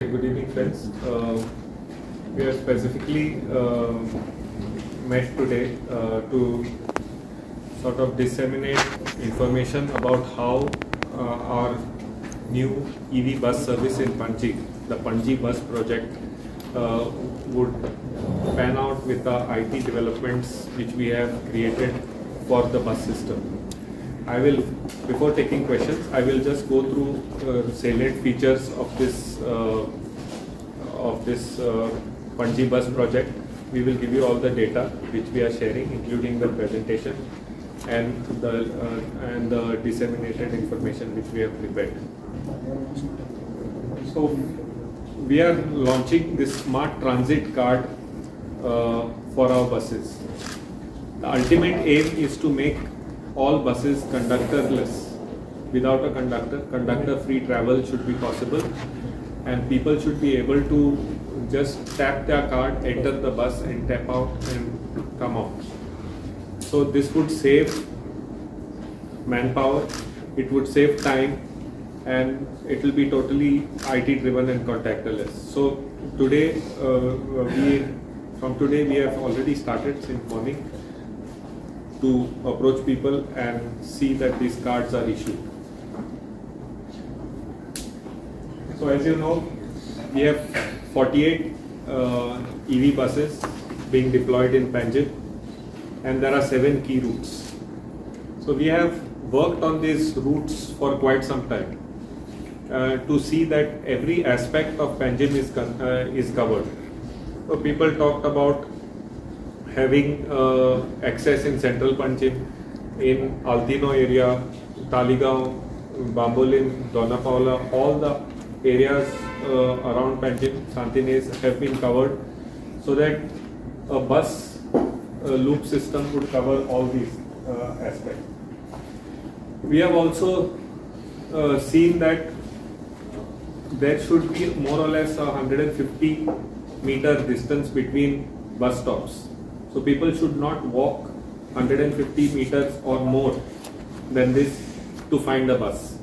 Good evening, friends. We are specifically met today to sort of disseminate information about how our new EV bus service in Panaji, the Panaji bus project, would pan out with the IT developments which we have created for the bus system. Before taking questions, I will just go through salient features of this Panaji bus project. We will give you all the data which we are sharing, including the presentation and the disseminated information which we have prepared. So we are launching this smart transit card for our buses. The ultimate aim is to make all buses conductorless. Without a conductor-free travel should be possible, and people should be able to just tap their card, enter the bus and tap out and come out. So this would save manpower, it would save time, and it will be totally IT driven and contactless. So today, from today we have already started since morning to approach people and see that these cards are issued. So as you know, we have 48 EV buses being deployed in Panaji, and there are 7 key routes. So we have worked on these routes for quite some time to see that every aspect of Panaji is covered. So people talked about having access in central Panaji, in Altino area, Taligaon, Bambolin, Dona Paula, all the areas around Panaji, Santines have been covered, so that a bus loop system would cover all these aspects. We have also seen that there should be more or less 150-meter distance between bus stops. So people should not walk 150 meters or more than this to find a bus.